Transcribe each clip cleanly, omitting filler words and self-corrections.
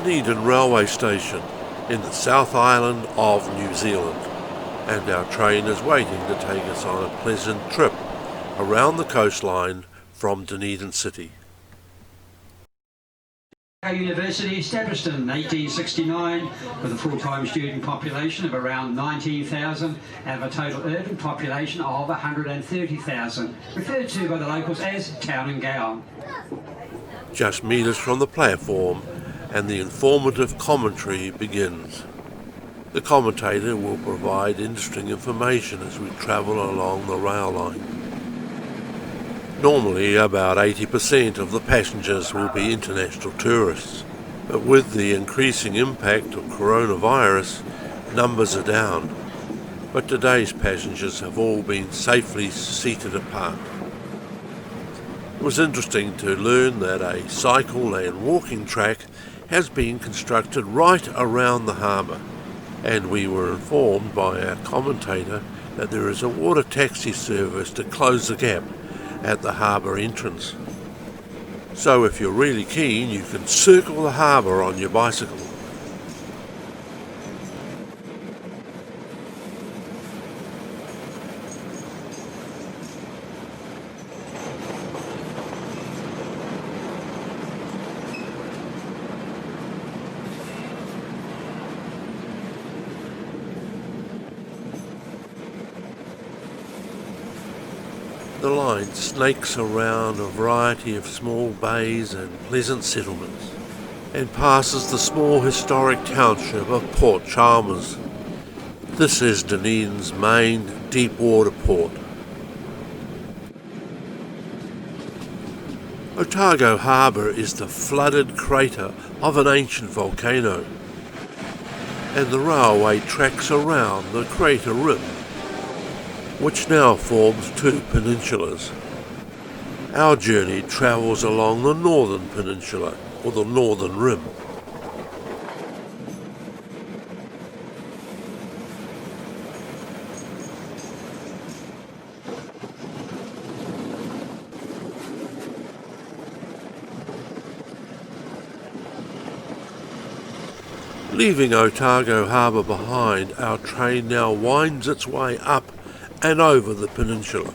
Dunedin railway station in the South Island of New Zealand, and our train is waiting to take us on a pleasant trip around the coastline from Dunedin City. Our university established in 1869 with a full-time student population of around 19,000 out of a total urban population of 130,000, referred to by the locals as Town and Gown. Just metres from the platform and the informative commentary begins. The commentator will provide interesting information as we travel along the rail line. Normally about 80% of the passengers will be international tourists, but with the increasing impact of coronavirus, numbers are down. But today's passengers have all been safely seated apart. It was interesting to learn that a cycle and walking track has been constructed right around the harbour, and we were informed by our commentator that there is a water taxi service to close the gap at the harbour entrance. So if you're really keen, you can circle the harbour on your bicycle. The line snakes around a variety of small bays and pleasant settlements, and passes the small historic township of Port Chalmers. This is Dunedin's main deep water port. Otago Harbour is the flooded crater of an ancient volcano, and the railway tracks around the crater rim, which now forms two peninsulas. Our journey travels along the northern peninsula, or the northern rim. Leaving Otago Harbour behind, our train now winds its way up and over the peninsula.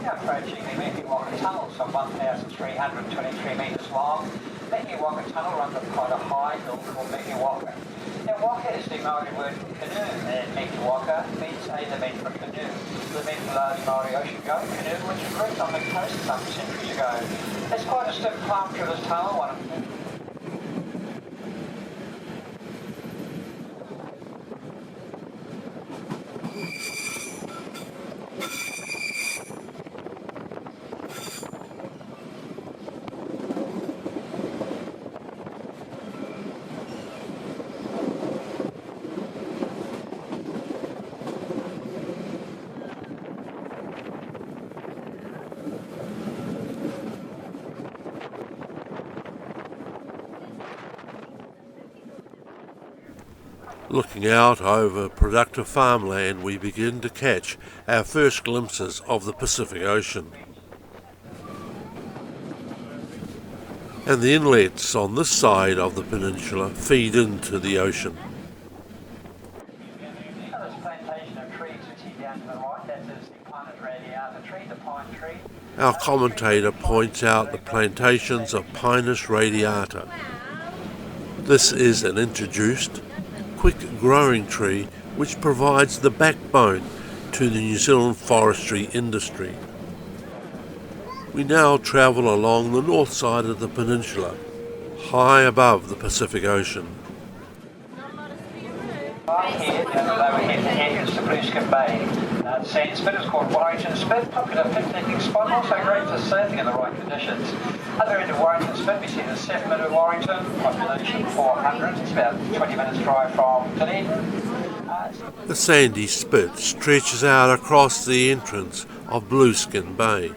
Approaching the Waitati Tunnel, some 1,323 metres long. Waitati Tunnel runs up quite a high hill called Waitati. Now, waka is the Maori word for canoe, and waka means either meant for canoe. The meant for large Maori ocean-going canoe, which grew on the coast some centuries ago. There's quite a stiff climb through this tunnel, one of Looking out over productive farmland, we begin to catch our first glimpses of the Pacific Ocean. And the inlets on this side of the peninsula feed into the ocean. Our commentator points out the plantations of Pinus radiata. This is an introduced, quick-growing tree which provides the backbone to the New Zealand forestry industry. We now travel along the north side of the peninsula, high above the Pacific Ocean. Here, overhead, the entrance to Blue Skin Bay. The sand spit is called Warrington Spit, popular picnicking spot, also great for surfing in the right conditions. Other end of Warrington Spit, we see the 7 minute Warrington, population 400, it's about 20 minutes drive from Dunedin. The sandy spit stretches out across the entrance of Blue Skin Bay.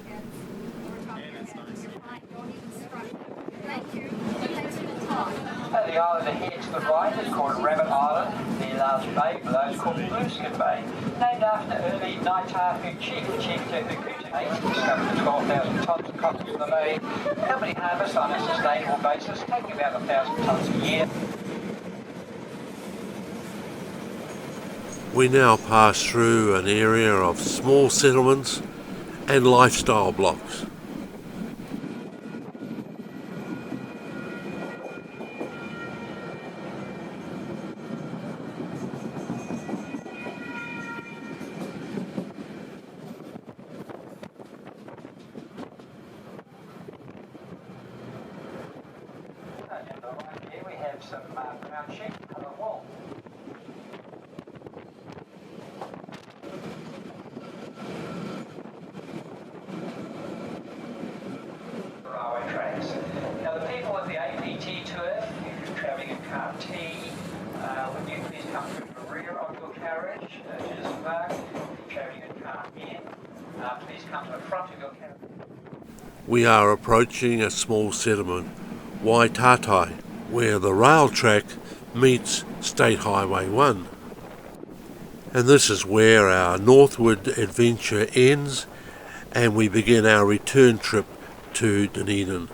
The island ahead to the right is called Rabbit Island. The large bay below is called Blueskin Bay, named after early Waitati chief Waitati, discovered 12,000 tonnes of cotton in the bay. Company harvest on a sustainable basis, taking about 1,000 tonnes a year. We now pass through an area of small settlements and lifestyle blocks. Here we have some brown sheep colour wool. Railway tracks. Now the people of the APT tour, if you're travelling in car T, would you please come through the rear of your carriage to disembark. If you're travelling in car N, please come to the front of your carriage. We are approaching a small settlement, Waitati, where the rail track meets State Highway 1. And this is where our northward adventure ends and we begin our return trip to Dunedin.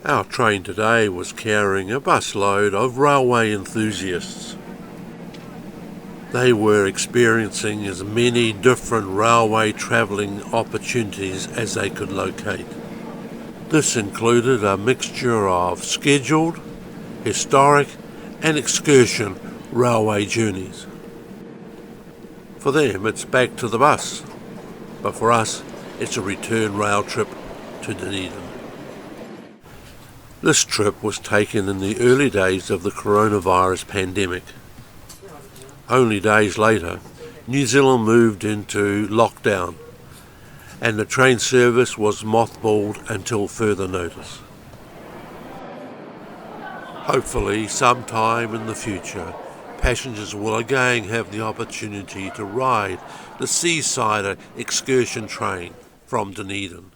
Our train today was carrying a busload of railway enthusiasts. They were experiencing as many different railway travelling opportunities as they could locate. This included a mixture of scheduled, historic and excursion railway journeys. For them it's back to the bus, but for us it's a return rail trip to Dunedin. This trip was taken in the early days of the coronavirus pandemic. Only days later, New Zealand moved into lockdown and the train service was mothballed until further notice. Hopefully, sometime in the future, passengers will again have the opportunity to ride the Seasider excursion train from Dunedin.